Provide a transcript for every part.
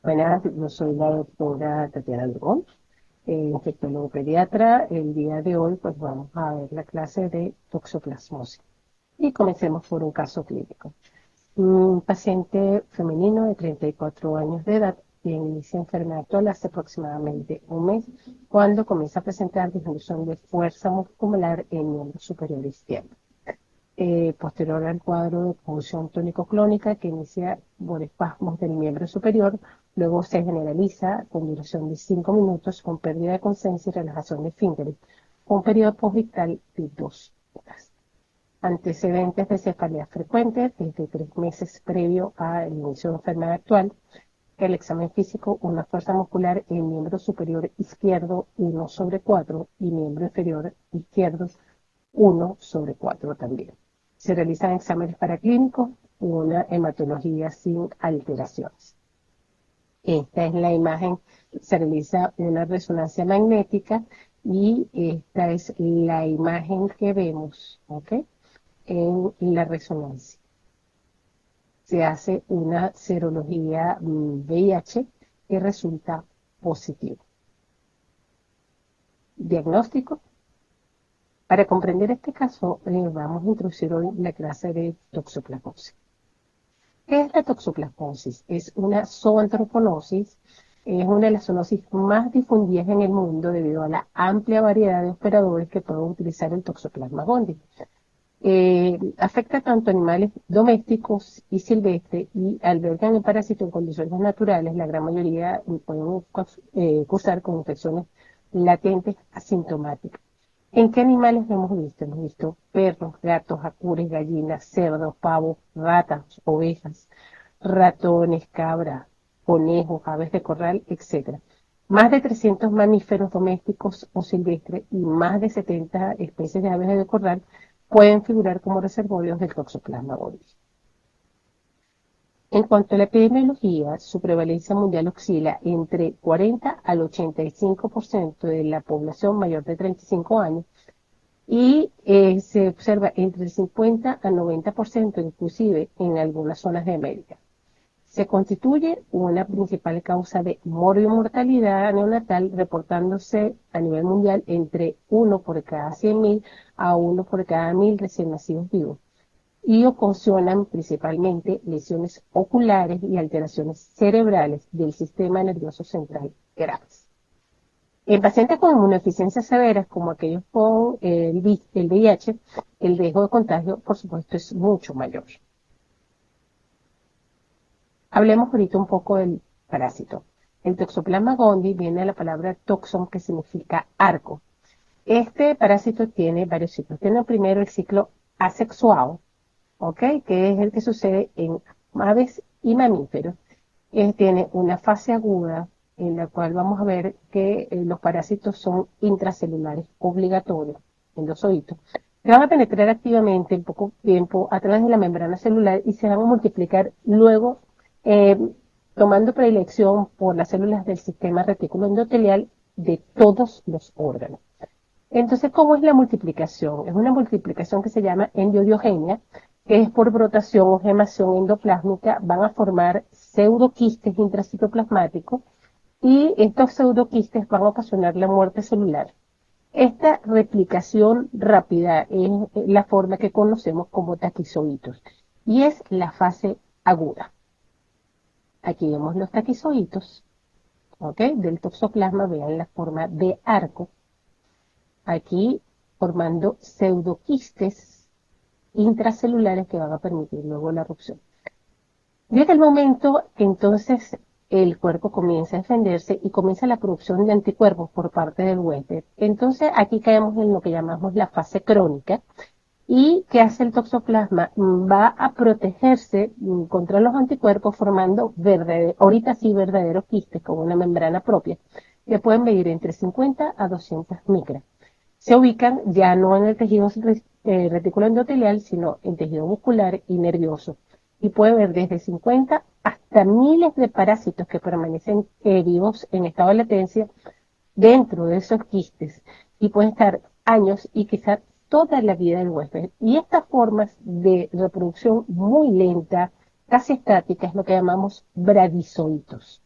Buenas, yo soy la doctora Tatiana Dragón, infectólogo pediatra. El día de hoy pues vamos a ver la clase de toxoplasmosis y comencemos por un caso clínico. Un paciente femenino de 34 años de edad quien inicia enfermedad actual hace aproximadamente un mes cuando comienza a presentar disminución de fuerza muscular en el miembro superior izquierdo. Posterior al cuadro de convulsión tónico-clónica que inicia por espasmos del miembro superior, luego se generaliza con duración de 5 minutos con pérdida de conciencia y relajación de esfínteres, con periodo postictal de 2 horas. Antecedentes de cefalea frecuentes desde 3 meses previo al inicio de enfermedad actual. El examen físico, una fuerza muscular en miembro superior izquierdo 1/4 y miembro inferior izquierdo 1/4 también. Se realizan exámenes paraclínicos, una hematología sin alteraciones. Esta es la imagen, se realiza una resonancia magnética y esta es la imagen que vemos, ¿ok? En la resonancia. Se hace una serología VIH que resulta positivo. Diagnóstico. Para comprender este caso, vamos a introducir hoy la clase de toxoplasmosis. ¿Qué es la toxoplasmosis? Es una zoontroponosis, es una de las zoonosis más difundidas en el mundo debido a la amplia variedad de operadores que pueden utilizar el Toxoplasma gondii. Afecta tanto a animales domésticos y silvestres y albergan el parásito en condiciones naturales. La gran mayoría pueden cursar con infecciones latentes asintomáticas. ¿En qué animales lo hemos visto? Hemos visto perros, gatos, jacures, gallinas, cerdos, pavos, ratas, ovejas, ratones, cabras, conejos, aves de corral, etc. Más de 300 mamíferos domésticos o silvestres y más de 70 especies de aves de corral pueden figurar como reservorios del Toxoplasma gondii. En cuanto a la epidemiología, su prevalencia mundial oscila entre 40 al 85% de la población mayor de 35 años y se observa entre el 50 al 90% inclusive en algunas zonas de América. Se constituye una principal causa de morbimortalidad neonatal, reportándose a nivel mundial entre 1 por cada 100.000 a 1 por cada 1.000 recién nacidos vivos, y ocasionan principalmente lesiones oculares y alteraciones cerebrales del sistema nervioso central graves. En pacientes con inmunodeficiencias severas, como aquellos con el VIH, el riesgo de contagio, por supuesto, es mucho mayor. Hablemos ahorita un poco del parásito. El Toxoplasma gondii viene de la palabra toxon, que significa arco. Este parásito tiene varios ciclos. Tiene primero el ciclo asexuado, ¿ok? Que es el que sucede en aves y mamíferos. Tiene una fase aguda en la cual vamos a ver que los parásitos son intracelulares obligatorios, endosоitos, que van a penetrar activamente en poco tiempo a través de la membrana celular y se van a multiplicar luego eh, tomando predilección por las células del sistema retículo endotelial de todos los órganos. Entonces, ¿cómo es la multiplicación? Es una multiplicación que se llama endoidiogenia, que es por brotación o gemación endoplásmica, van a formar pseudoquistes intracitoplasmáticos y estos pseudoquistes van a ocasionar la muerte celular. Esta replicación rápida es la forma que conocemos como taquizoitos y es la fase aguda. Aquí vemos los taquizoitos, ¿ok? Del toxoplasma, vean la forma de arco. Aquí formando pseudoquistes intracelulares que van a permitir luego la erupción. Llega el momento que entonces el cuerpo comienza a defenderse y comienza la producción de anticuerpos por parte del huésped. Entonces aquí caemos en lo que llamamos la fase crónica. ¿Y qué hace el toxoplasma? Va a protegerse contra los anticuerpos formando ahorita sí verdaderos quistes con una membrana propia que pueden medir entre 50 a 200 micras. Se ubican ya no en el tejido retículo endotelial, sino en tejido muscular y nervioso. Y puede haber desde 50 hasta miles de parásitos que permanecen vivos en estado de latencia dentro de esos quistes y pueden estar años y quizás toda la vida del huésped. Y estas formas de reproducción muy lenta, casi estática, es lo que llamamos bradizoitos.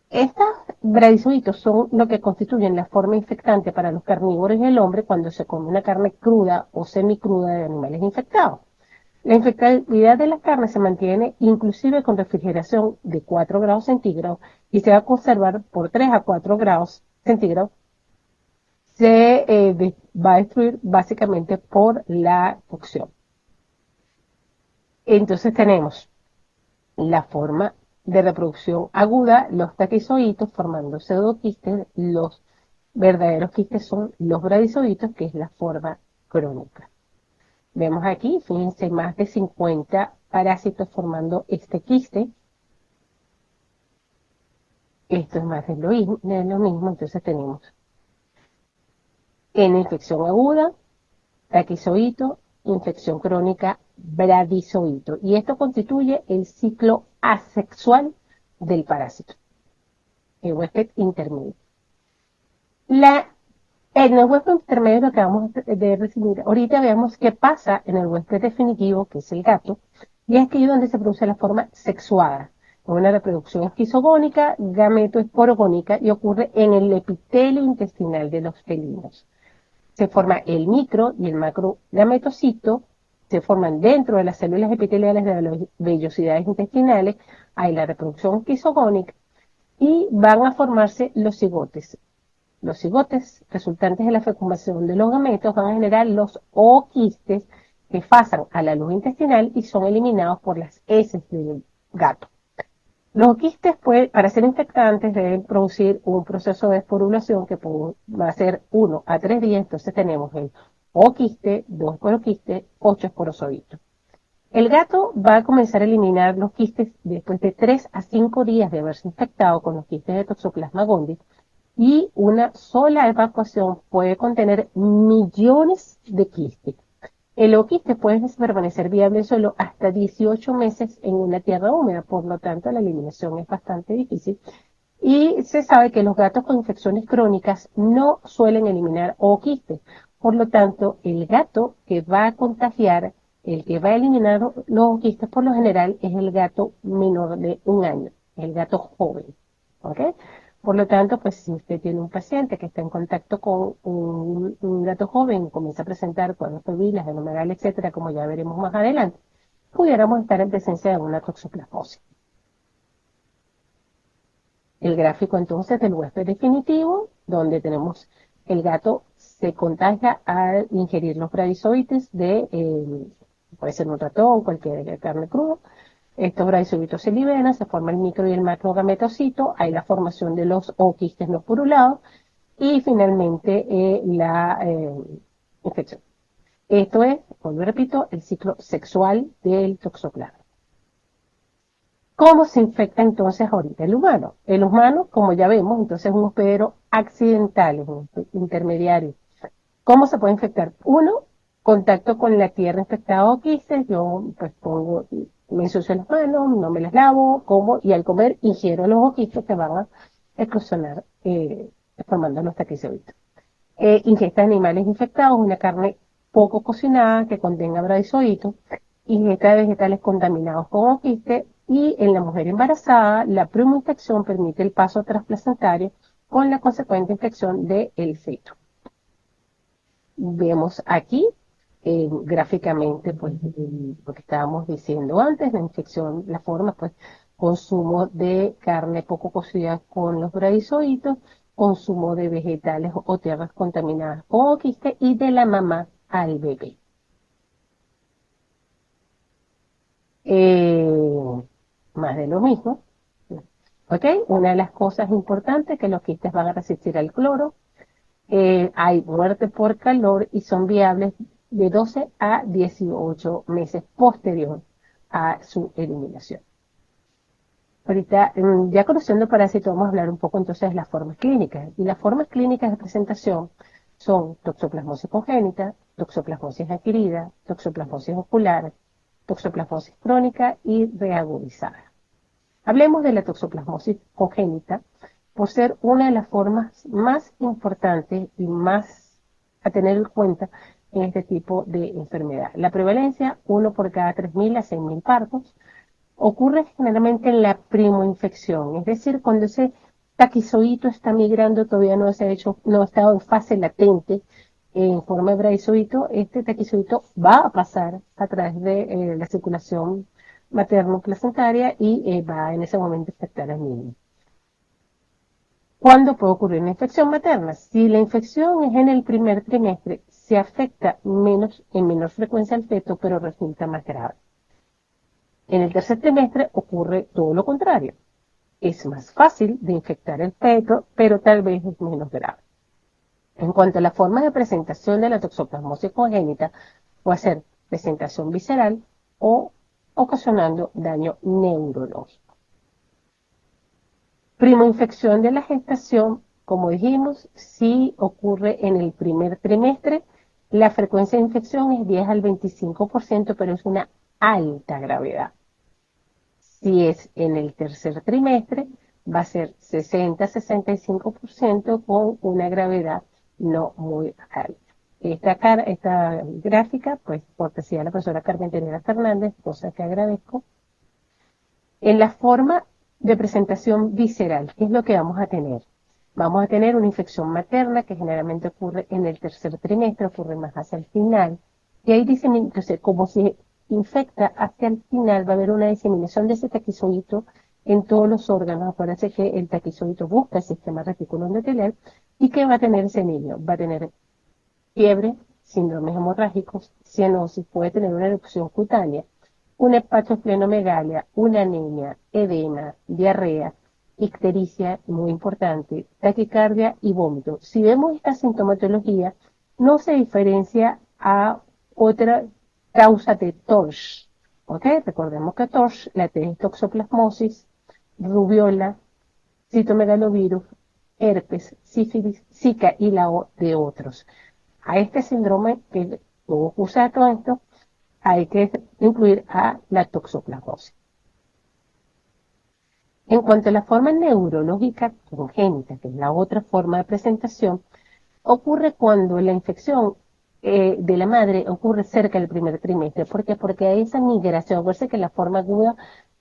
Estos bradizoitos son lo que constituyen la forma infectante para los carnívoros y el hombre cuando se come una carne cruda o semicruda de animales infectados. La infectabilidad de la carne se mantiene inclusive con refrigeración de 4 grados centígrados y se va a conservar por 3 a 4 grados centígrados. Se va a destruir básicamente por la cocción. Entonces tenemos la forma de reproducción aguda, los taquizoitos formando pseudoquistes, los verdaderos quistes son los bradizoitos, que es la forma crónica. Vemos aquí, fíjense, más de 50 parásitos formando este quiste. Esto es más de lo mismo, entonces tenemos en infección aguda, taquizoito, infección crónica, bradizoito. Y esto constituye el ciclo asexual del parásito, el huésped intermedio. En el huésped intermedio lo que vamos de recibir, ahorita veamos qué pasa en el huésped definitivo, que es el gato, y es aquí donde se produce la forma sexuada, una reproducción esquizogónica, gametoesporogónica, y ocurre en el epitelio intestinal de los felinos. Se forma el micro y el macro gametocito, se forman dentro de las células epiteliales de las vellosidades intestinales, hay la reproducción esquizogónica, y van a formarse los cigotes. Los cigotes resultantes de la fecundación de los gametos van a generar los ooquistes que pasan a la luz intestinal y son eliminados por las heces del gato. Los quistes, para ser infectantes, deben producir un proceso de esporulación que va a ser 1 a 3 días. Entonces tenemos el ooquiste, 2 esporoquistes, 8 esporozoitos. El gato va a comenzar a eliminar los quistes después de 3 a 5 días de haberse infectado con los quistes de Toxoplasma gondii, y una sola evacuación puede contener millones de quistes. El ooquiste puede permanecer viable solo hasta 18 meses en una tierra húmeda, por lo tanto la eliminación es bastante difícil. Y se sabe que los gatos con infecciones crónicas no suelen eliminar ooquistes. Por lo tanto, el gato que va a contagiar, el que va a eliminar los ooquistes por lo general es el gato menor de 1 año, el gato joven. ¿Ok? Por lo tanto, pues si usted tiene un paciente que está en contacto con un gato joven, comienza a presentar cuadros febriles, anomegales, etcétera, como ya veremos más adelante, pudiéramos estar en presencia de una toxoplasmosis. El gráfico entonces del huésped definitivo, donde tenemos el gato se contagia al ingerir los bradizoides puede ser un ratón, cualquier carne cruda. Estos bradizoitos se liberan, se forma el micro y el macro gametocito, hay la formación de los ooquistes no purulados y finalmente la infección. Esto es, como repito, el ciclo sexual del toxoplasma. ¿Cómo se infecta entonces ahorita el humano? El humano, como ya vemos, entonces es un hospedero accidental, es un intermediario. ¿Cómo se puede infectar? Uno, contacto con la tierra infectada o quistes, yo pues me ensucio las manos, no me las lavo, como, y al comer ingiero los oquistes que van a eclosionar formando los taquizoides. Ingesta de animales infectados, una carne poco cocinada que contenga bradizoitos, ingesta de vegetales contaminados con oquiste, y en la mujer embarazada la pneumoinfección permite el paso transplacentario con la consecuente infección del feto. Vemos aquí gráficamente pues, lo que estábamos diciendo antes, la infección, la forma, pues consumo de carne poco cocida con los bradizoitos, consumo de vegetales o tierras contaminadas con oquiste y de la mamá al bebé. Más de lo mismo. ¿Ok? Una de las cosas importantes es que los quistes van a resistir al cloro. Hay muerte por calor y son viables de 12 a 18 meses posterior a su eliminación. Ahorita, ya conociendo el parásito, vamos a hablar un poco entonces de las formas clínicas. Y las formas clínicas de presentación son toxoplasmosis congénita, toxoplasmosis adquirida, toxoplasmosis ocular, toxoplasmosis crónica y reagudizada. Hablemos de la toxoplasmosis congénita por ser una de las formas más importantes y más a tener en cuenta en este tipo de enfermedad. La prevalencia, 1 por cada 3.000 a 6.000 partos, ocurre generalmente en la primoinfección, es decir, cuando ese taquizoíto está migrando, todavía no se ha hecho, no ha estado en fase latente en forma de brazoíto, este taquizoíto va a pasar a través de la circulación materno-placentaria y va en ese momento a afectar al niño. ¿Cuándo puede ocurrir una infección materna? Si la infección es en el primer trimestre, se afecta en menor frecuencia al feto, pero resulta más grave. En el tercer trimestre ocurre todo lo contrario. Es más fácil de infectar el feto, pero tal vez es menos grave. En cuanto a la forma de presentación de la toxoplasmosis congénita, puede ser presentación visceral o ocasionando daño neurológico. Primoinfección de la gestación, como dijimos, si ocurre en el primer trimestre, la frecuencia de infección es 10 al 25%, pero es una alta gravedad. Si es en el tercer trimestre, va a ser 60-65% con una gravedad no muy alta. Esta gráfica, pues, cortesía de la profesora Carmenterera Fernández, cosa que agradezco. En la forma de presentación visceral, ¿qué es lo que vamos a tener? Vamos a tener una infección materna que generalmente ocurre en el tercer trimestre, ocurre más hacia el final. Y ahí entonces, como se infecta hacia el final, va a haber una diseminación de ese taquizoíto en todos los órganos. Acuérdense que el taquizoíto busca el sistema reticulum endotelial y ¿qué va a tener ese niño? Va a tener fiebre, síndromes hemorrágicos, cianosis, puede tener una erupción cutánea, una hepatosplenomegalia, una anemia, edema, diarrea, ictericia, muy importante, taquicardia y vómito. Si vemos esta sintomatología, no se diferencia a otra causa de TORCH. ¿Ok? Recordemos que TORCH, la T es toxoplasmosis, rubiola, citomegalovirus, herpes, sífilis, zika y la O de otros. A este síndrome que usa todo esto, hay que incluir a la toxoplasmosis. En cuanto a la forma neurológica congénita, que es la otra forma de presentación, ocurre cuando la infección de la madre ocurre cerca del primer trimestre. ¿Por qué? Porque hay esa migración. Acuérdense que la forma aguda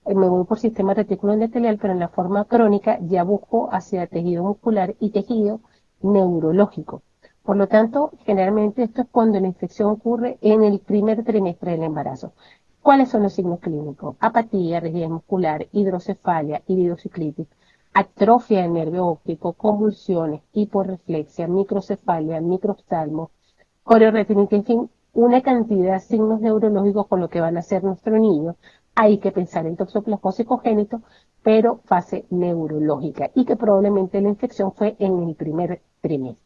me voy por sistema retículo endotelial, pero en la forma crónica ya busco hacia tejido muscular y tejido neurológico. Por lo tanto, generalmente esto es cuando la infección ocurre en el primer trimestre del embarazo. ¿Cuáles son los signos clínicos? Apatía, rigidez muscular, hidrocefalia, iridociclitis, atrofia del nervio óptico, convulsiones, hiporreflexia, microcefalia, microoftalmo, coreoretinitis, en fin, una cantidad de signos neurológicos con lo que van a hacer nuestro niño. Hay que pensar en toxoplasmosis congénito, pero fase neurológica, y que probablemente la infección fue en el primer trimestre.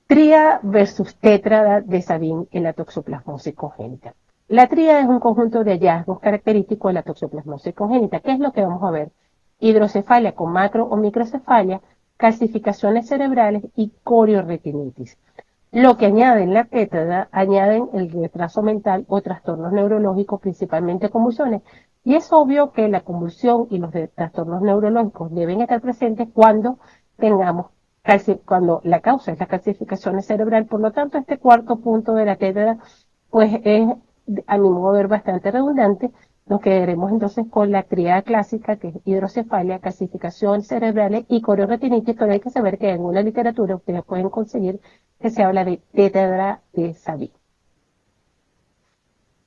Tríada versus tétrada de Sabin en la toxoplasmosis congénita. La tríada es un conjunto de hallazgos característicos de la toxoplasmosis congénita. ¿Qué es lo que vamos a ver? Hidrocefalia con macro o microcefalia, calcificaciones cerebrales y corioretinitis. Lo que añaden la tétrada, añaden el retraso mental o trastornos neurológicos, principalmente convulsiones. Y es obvio que la convulsión y los trastornos neurológicos deben estar presentes cuando tengamos cuando la causa es la calcificación cerebral. Por lo tanto, este cuarto punto de la tétrada, pues es, a mi modo de ver, bastante redundante. Nos quedaremos entonces con la tríada clásica, que es hidrocefalia, calcificación cerebrales y corioretinitis, pero hay que saber que en una literatura ustedes pueden conseguir que se habla de tétrada de Sabin.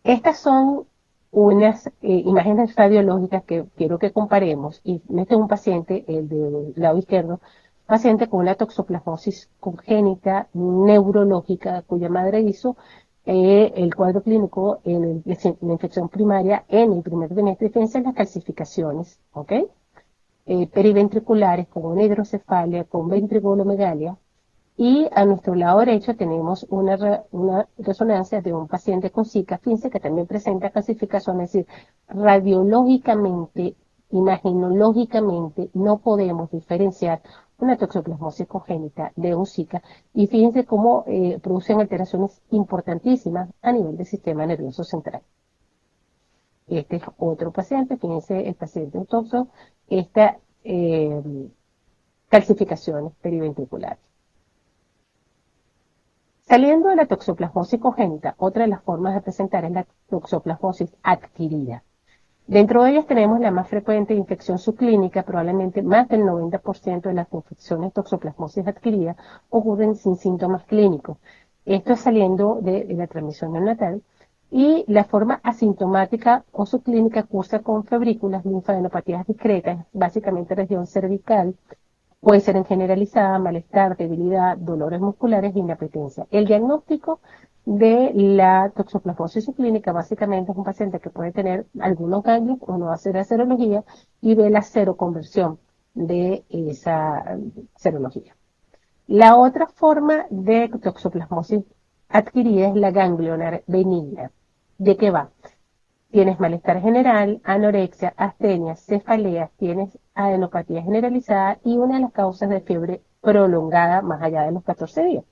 Estas son unas imágenes radiológicas que quiero que comparemos. Y este es un paciente, el del lado izquierdo, paciente con una toxoplasmosis congénita neurológica, cuya madre hizo el cuadro clínico en la infección primaria en el primer trimestre. Fíjense en las calcificaciones, ¿ok? Periventriculares con una hidrocefalia, con ventriculomegalia. Y a nuestro lado derecho tenemos una resonancia de un paciente con Zika. Fíjense que también presenta calcificación, es decir, radiológicamente, imagenológicamente, no podemos diferenciar una toxoplasmosis congénita de un Zika. Y fíjense cómo producen alteraciones importantísimas a nivel del sistema nervioso central. Este es otro paciente, fíjense el paciente toxo, esta calcificaciones periventriculares. Saliendo de la toxoplasmosis congénita, otra de las formas de presentar es la toxoplasmosis adquirida. Dentro de ellas tenemos la más frecuente infección subclínica, probablemente más del 90% de las infecciones toxoplasmosis adquiridas ocurren sin síntomas clínicos. Esto es saliendo de la transmisión neonatal. Y la forma asintomática o subclínica cursa con febrículas, linfadenopatías discretas, básicamente región cervical, puede ser en generalizada, malestar, debilidad, dolores musculares e inapetencia. El diagnóstico de la toxoplasmosis subclínica básicamente es un paciente que puede tener algunos ganglios, uno va a hacer la serología y ve la seroconversión de esa serología. La otra forma de toxoplasmosis adquirida es la ganglionar benigna. ¿De qué va? Tienes malestar general, anorexia, astenia, cefaleas, tienes adenopatía generalizada y una de las causas de fiebre prolongada más allá de los 14 días.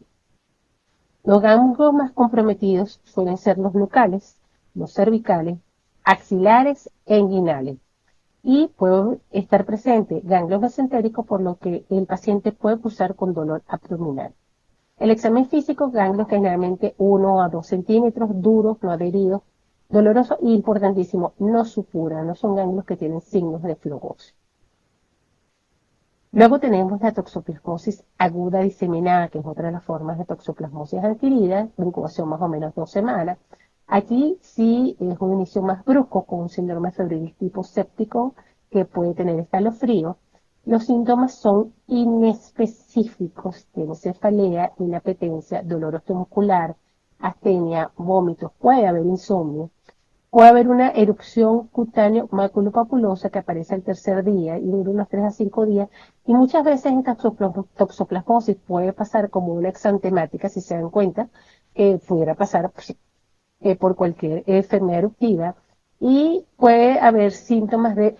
Los ganglios más comprometidos suelen ser los nucales, los cervicales, axilares e inguinales. Y puede estar presente ganglios mesentéricos, por lo que el paciente puede cursar con dolor abdominal. El examen físico, ganglios generalmente 1 a 2 centímetros, duros, no adheridos, doloroso y importantísimo, no supuran, no son ganglios que tienen signos de flujosis. Luego tenemos la toxoplasmosis aguda diseminada, que es otra de las formas de toxoplasmosis adquirida, de incubación más o menos 2 semanas. Aquí sí es un inicio más brusco con un síndrome febril tipo séptico que puede tener escalofrío. Los síntomas son inespecíficos, tiene cefalea, inapetencia, dolor osteomuscular, astenia, vómitos, puede haber insomnio. Puede haber una erupción cutáneo maculopapulosa que aparece al tercer día y dura unos 3 a 5 días. Y muchas veces esta toxoplasmosis puede pasar como una exantemática, si se dan cuenta, que pudiera pasar por cualquier enfermedad eruptiva. Y puede haber síntomas de,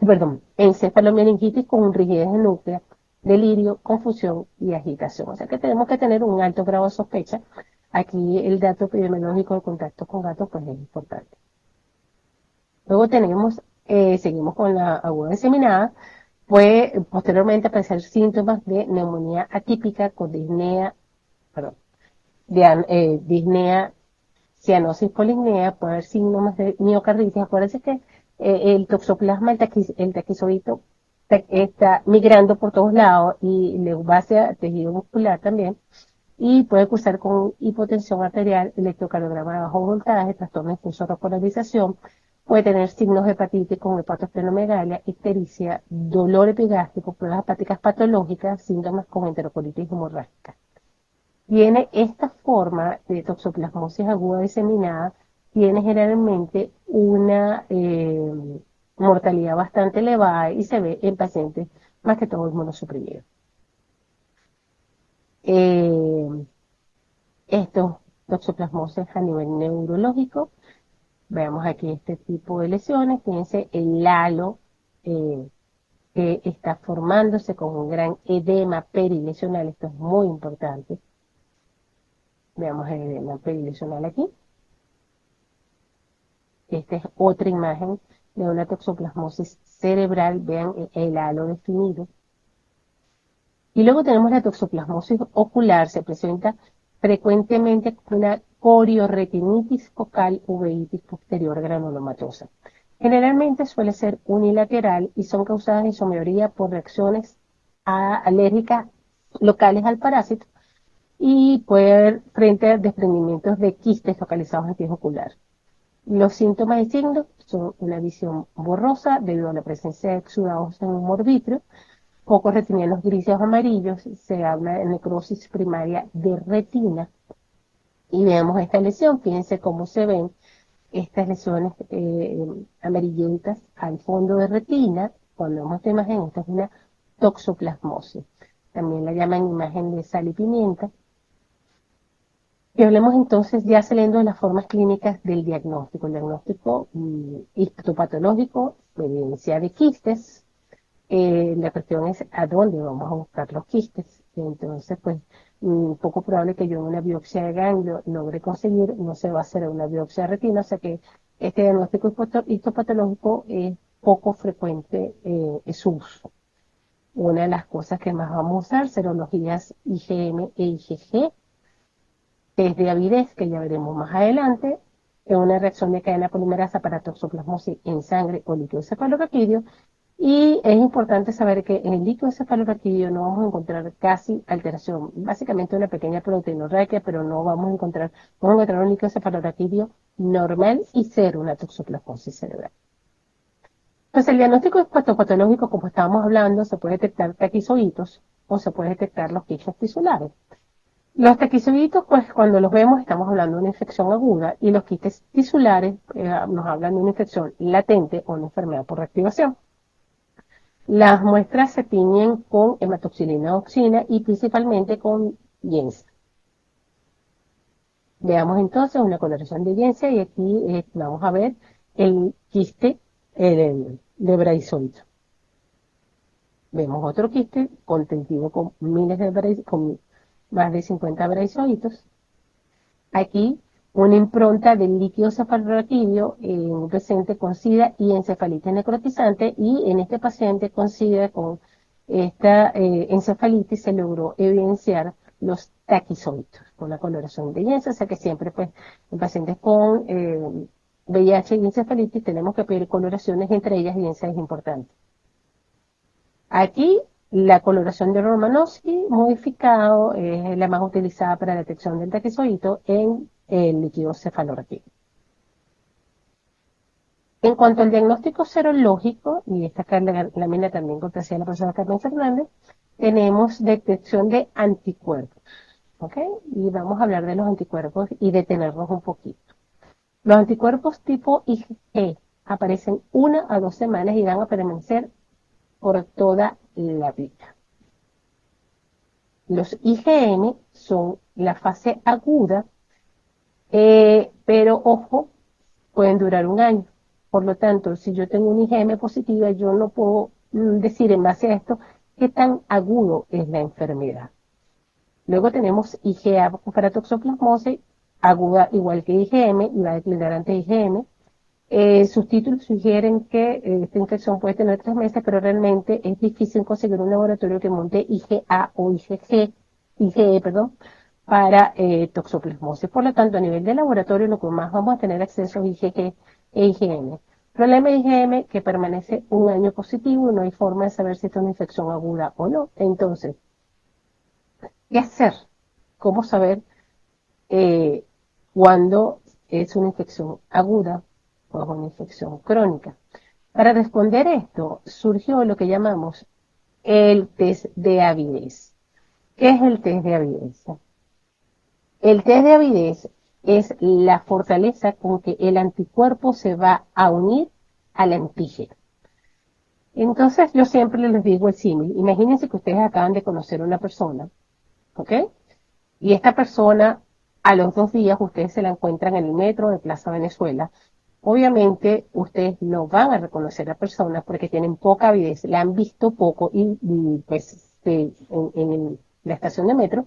perdón, encefalomeningitis con rigidez de núcleo, delirio, confusión y agitación. O sea que tenemos que tener un alto grado de sospecha. Aquí el dato epidemiológico de contacto con gatos pues es importante. Luego seguimos con la aguda diseminada, puede posteriormente aparecer síntomas de neumonía atípica con disnea, perdón, disnea, cianosis policnea, puede haber síntomas de miocarditis. Acuérdense que el toxoplasma, el taquizoidito, está migrando por todos lados y le va hacia tejido muscular también. Y puede cursar con hipotensión arterial, electrocardiograma de bajo voltaje, trastorno de impulso de repolarización, puede tener signos de hepatitis con hepatosplenomegalia, ictericia, dolor epigástrico, pruebas hepáticas patológicas, síntomas con enterocolitis hemorrágica. Tiene esta forma de toxoplasmosis aguda diseminada, tiene generalmente una mortalidad bastante elevada y se ve en pacientes más que todo inmunosuprimidos. Estos toxoplasmosis a nivel neurológico, veamos aquí este tipo de lesiones, fíjense el halo que está formándose con un gran edema perilesional, esto es muy importante. Veamos el edema perilesional aquí. Esta es otra imagen de una toxoplasmosis cerebral, vean el halo definido. Y luego tenemos la toxoplasmosis ocular, se presenta frecuentemente con una corioretinitis focal uveitis posterior granulomatosa. Generalmente suele ser unilateral y son causadas en su mayoría por reacciones alérgicas locales al parásito y puede haber frente a desprendimientos de quistes localizados en el tejido ocular. Los síntomas y signos son una visión borrosa debido a la presencia de exudados en humor vítreo, pocos retinianos grises o amarillos, se habla de necrosis primaria de retina. Y vemos esta lesión, fíjense cómo se ven estas lesiones amarillentas al fondo de retina. Cuando vemos esta imagen, esta es una toxoplasmosis. También la llaman imagen de sal y pimienta. Y hablemos entonces ya saliendo de las formas clínicas del diagnóstico. El diagnóstico histopatológico, evidencia de quistes. La cuestión es a dónde vamos a buscar los quistes. Entonces, pues, poco probable que yo en una biopsia de ganglio logre conseguir, no se va a hacer una biopsia de retina, o sea que este diagnóstico histopatológico es poco frecuente en su uso. Una de las cosas que más vamos a usar, serologías IgM e IgG, test de avidez, que ya veremos más adelante, en una reacción de cadena polimerasa para toxoplasmosis en sangre o líquido cefalorraquídeo. Y es importante saber que en el líquido cefalorraquídeo no vamos a encontrar casi alteración, básicamente una pequeña proteinorraquia, pero no vamos a encontrar un líquido cefalorraquídeo normal y cero una toxoplasmosis cerebral. Entonces, el diagnóstico histopatológico, como estábamos hablando, se puede detectar taquizoiditos o se puede detectar los quistes tisulares. Los taquizoiditos, pues cuando los vemos estamos hablando de una infección aguda y los quistes tisulares nos hablan de una infección latente o una enfermedad por reactivación. Las muestras se tiñen con hematoxilina oxina y principalmente con Jensen. Veamos entonces una coloración de Jensen y aquí vamos a ver el quiste de Braizoito. Vemos otro quiste contentivo con con más de 50 braizoitos. Aquí una impronta del líquido cefalorraquídeo en un paciente con SIDA y encefalitis necrotizante, y en este paciente con SIDA con esta encefalitis se logró evidenciar los taquizoitos con la coloración de Jensen. O sea que siempre pues en pacientes con VIH y encefalitis tenemos que pedir coloraciones, entre ellas Jensen es importante. Aquí la coloración de Romanowsky modificado es la más utilizada para la detección del taquizoidito en el líquido cefalorraquídeo. En cuanto al diagnóstico serológico, y esta lámina también cortesía de la profesora Carmen Fernández, tenemos detección de anticuerpos. ¿Ok? Y vamos a hablar de los anticuerpos y detenernos un poquito. Los anticuerpos tipo IgG aparecen 1 a 2 semanas y van a permanecer por toda la vida. Los IgM son la fase aguda, pero ojo, pueden durar un año. Por lo tanto, si yo tengo un IgM positiva, yo no puedo decir en base a esto qué tan agudo es la enfermedad. Luego tenemos IgA para toxoplasmosis, aguda igual que IgM, y va a declinar ante IgM. Sus títulos sugieren que esta infección puede tener 3 meses, pero realmente es difícil conseguir un laboratorio que monte IgA o IgE, para toxoplasmosis. Por lo tanto, a nivel de laboratorio, lo que más vamos a tener acceso es IgG e IgM. Problema de IgM que permanece un año positivo y no hay forma de saber si es una infección aguda o no. Entonces, ¿qué hacer? ¿Cómo saber cuándo es una infección aguda o es una infección crónica? Para responder esto, surgió lo que llamamos el test de avidez. ¿Qué es el test de avidez? El test de avidez es la fortaleza con que el anticuerpo se va a unir al antígeno. Entonces, yo siempre les digo el símil. Imagínense que ustedes acaban de conocer a una persona, ¿ok? Y esta persona, a los 2 días, ustedes se la encuentran en el metro de Plaza Venezuela. Obviamente, ustedes no van a reconocer a personas porque tienen poca avidez, la han visto poco y pues en la estación de metro,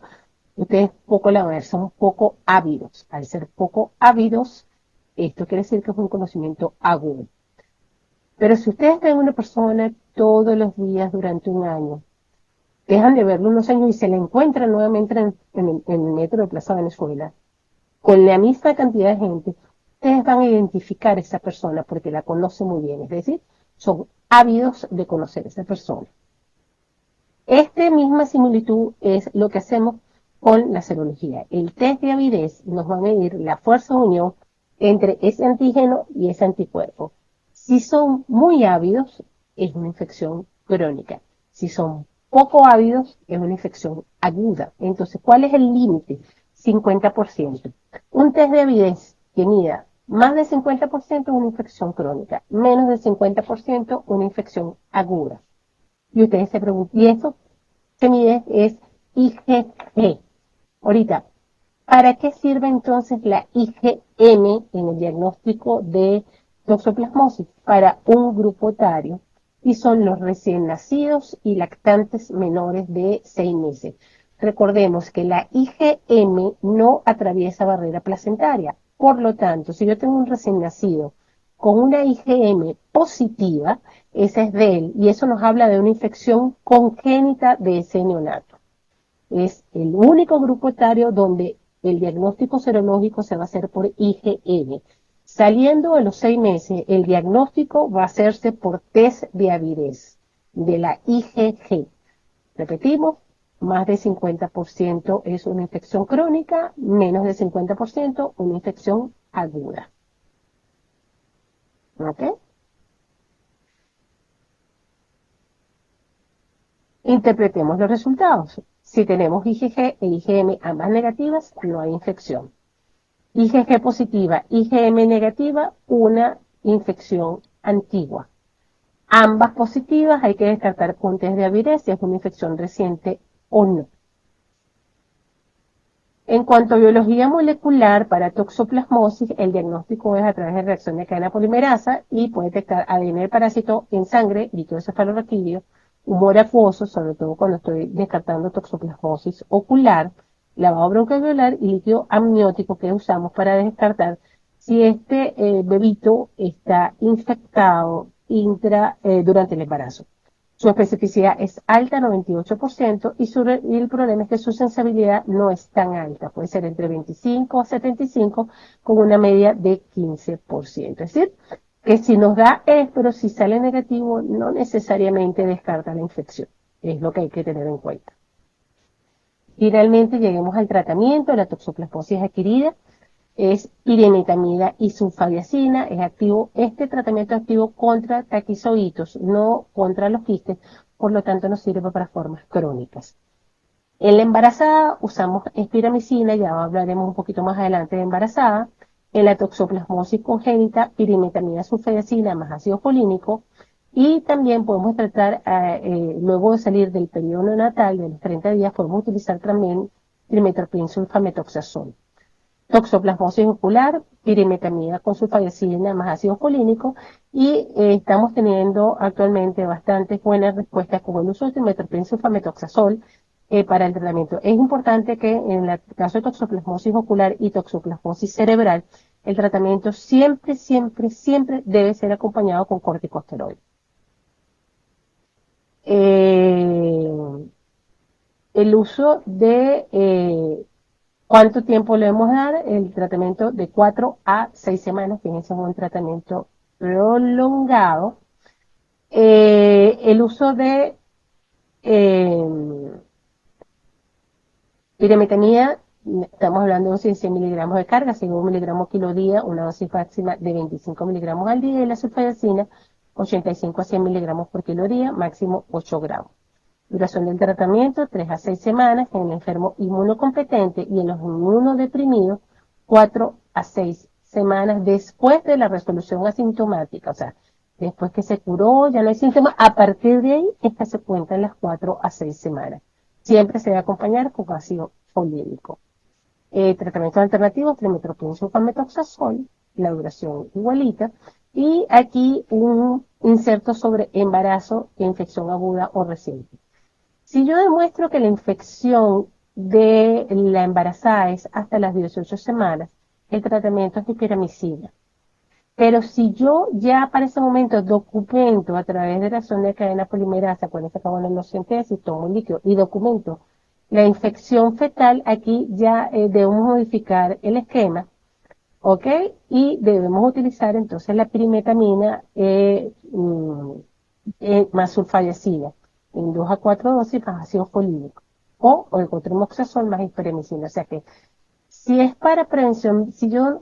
ustedes poco la van a ver, son poco ávidos. Al ser poco ávidos, esto quiere decir que es un conocimiento agudo. Pero si ustedes ven a una persona todos los días durante un año, dejan de verlo unos años y se la encuentran nuevamente en el metro de Plaza Venezuela, con la misma cantidad de gente, ustedes van a identificar a esa persona porque la conocen muy bien, es decir, son ávidos de conocer a esa persona. Esta misma similitud es lo que hacemos con la serología. El test de avidez nos va a medir la fuerza de unión entre ese antígeno y ese anticuerpo. Si son muy ávidos, es una infección crónica. Si son poco ávidos, es una infección aguda. Entonces, ¿cuál es el límite? 50%. Un test de avidez que mida más de 50% es una infección crónica, menos de 50% una infección aguda. Y ustedes se preguntan, ¿y eso que mide es IgG? Ahorita, ¿para qué sirve entonces la IgM en el diagnóstico de toxoplasmosis? Para un grupo etario, y son los recién nacidos y lactantes menores de 6 meses. Recordemos que la IgM no atraviesa barrera placentaria. Por lo tanto, si yo tengo un recién nacido con una IgM positiva, esa es de él, y eso nos habla de una infección congénita de ese neonato. Es el único grupo etario donde el diagnóstico serológico se va a hacer por IgM. Saliendo de los 6 meses, el diagnóstico va a hacerse por test de avidez de la IgG. Repetimos, más de 50% es una infección crónica, menos de 50% una infección aguda. ¿Ok? Interpretemos los resultados. Si tenemos IgG e IgM ambas negativas, no hay infección. IgG positiva, IgM negativa, una infección antigua. Ambas positivas, hay que descartar con test de avidez si es una infección reciente o no. En cuanto a biología molecular para toxoplasmosis, el diagnóstico es a través de reacción de cadena polimerasa y puede detectar ADN del parásito en sangre, líquido cefalorraquídeo, humor acuoso, sobre todo cuando estoy descartando toxoplasmosis ocular, lavado broncoalveolar y líquido amniótico que usamos para descartar si este bebito está infectado durante el embarazo. Su especificidad es alta, 98%, y el problema es que su sensibilidad no es tan alta, puede ser entre 25 a 75, con una media de 15%. Es decir, que si nos da pero si sale negativo, no necesariamente descarta la infección. Es lo que hay que tener en cuenta. Finalmente, lleguemos al tratamiento de la toxoplasmosis adquirida. Es pirimitamida y sulfabiacina, es activo, este tratamiento es activo contra taquizoitos, no contra los quistes, por lo tanto nos sirve para formas crónicas. En la embarazada usamos espiramicina, ya hablaremos un poquito más adelante de embarazada. En la toxoplasmosis congénita, pirimitamida, sulfabiacina más ácido folínico. Y también podemos tratar, luego de salir del periodo neonatal, de los 30 días, podemos utilizar también trimethoprim sulfamethoxazol. Toxoplasmosis ocular, pirimetamida con sulfasalina más ácido folínico, y estamos teniendo actualmente bastantes buenas respuestas con el uso de trimethoprim sulfamethoxazol para el tratamiento. Es importante que en el caso de toxoplasmosis ocular y toxoplasmosis cerebral, el tratamiento siempre, siempre, siempre debe ser acompañado con corticosteroides. El uso de ¿cuánto tiempo le debemos dar? El tratamiento de 4 a 6 semanas, fíjense, es un tratamiento prolongado. El uso de pirimitamida, estamos hablando de 100 miligramos de carga, 5 miligramos kilo día, una dosis máxima de 25 miligramos al día, y la sulfadacina, 85 a 100 miligramos por kilo día, máximo 8 gramos. Duración del tratamiento, 3 a 6 semanas en el enfermo inmunocompetente, y en los inmunodeprimidos, 4 a 6 semanas después de la resolución asintomática. O sea, después que se curó, ya no hay síntomas, a partir de ahí, esta se cuenta en las 4 a 6 semanas. Siempre se debe acompañar con ácido folídico. Tratamientos alternativos, trimethoprim sulfamethoxazol, la duración igualita. Y aquí un inserto sobre embarazo e infección aguda o reciente. Si yo demuestro que la infección de la embarazada es hasta las 18 semanas, el tratamiento es de piramicina. Pero si yo ya para ese momento documento a través de reacción de cadena polimerasa, cuando se acabó la amniosíntesis, tomo un líquido y documento la infección fetal, aquí ya debemos modificar el esquema, ¿ok? Y debemos utilizar entonces la pirimetamina más sulfadiacina en 2 a 4 dosis más ácido folídico, o el cotrimoxazol más hiperemicina. O sea que si es para prevención, si yo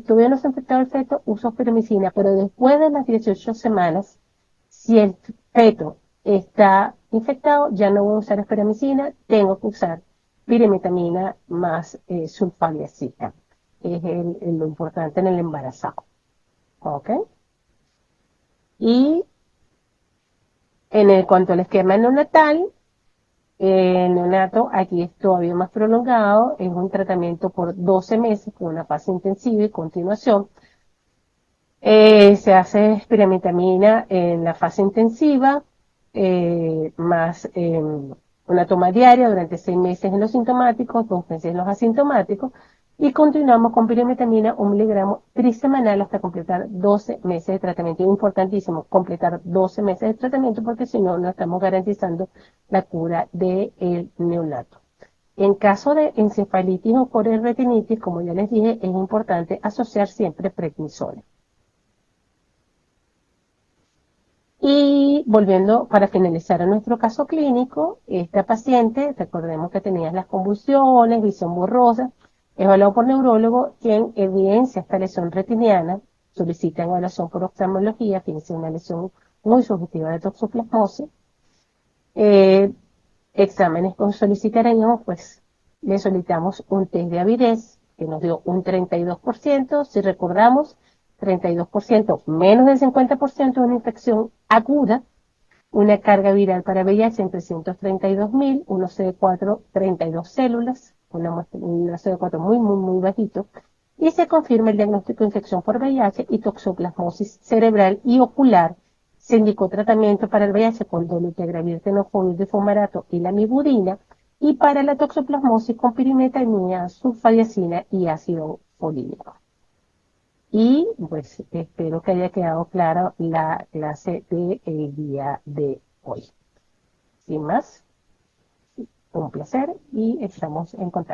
todavía no se ha infectado el feto, uso pirimicina, pero después de las 18 semanas, si el feto está infectado, ya no voy a usar espiramicina, tengo que usar pirimetamina más sulfadiacina. Es lo importante en el embarazado. ¿Ok? Y cuanto al esquema neonatal, el neonato aquí es todavía más prolongado, es un tratamiento por 12 meses con una fase intensiva y continuación. Se hace espirimetamina en la fase intensiva, más una toma diaria durante 6 meses en los sintomáticos, 2 meses en los asintomáticos, y continuamos con pirimetamina 1 miligramo trisemanal hasta completar 12 meses de tratamiento. Es importantísimo completar 12 meses de tratamiento, porque si no, no estamos garantizando la cura del neonato. En caso de encefalitis o coriretinitis, como ya les dije, es importante asociar siempre prednisona. Y volviendo para finalizar a nuestro caso clínico, esta paciente, recordemos que tenía las convulsiones, visión borrosa, evaluado por neurólogo, quien evidencia esta lesión retiniana, solicita evaluación por oftalmología, fíjense una lesión muy subjetiva de toxoplasmosis. Eh, Exámenes con solicitaríamos, pues le solicitamos un test de avidez, que nos dio un 32%, si recordamos, 32%, menos del 50% de una infección aguda, una carga viral para VIH en 332.000, uno CD4, 32 células, una CD4 muy bajito, y se confirma el diagnóstico de infección por VIH y toxoplasmosis cerebral y ocular. Se indicó tratamiento para el VIH con dolutegravir, tenofovir, fumarato y la mibudina, y para la toxoplasmosis con pirimetamina, sulfadiacina y ácido folílico. Y pues espero que haya quedado clara la clase del día de hoy. Sin más, un placer y estamos en contacto.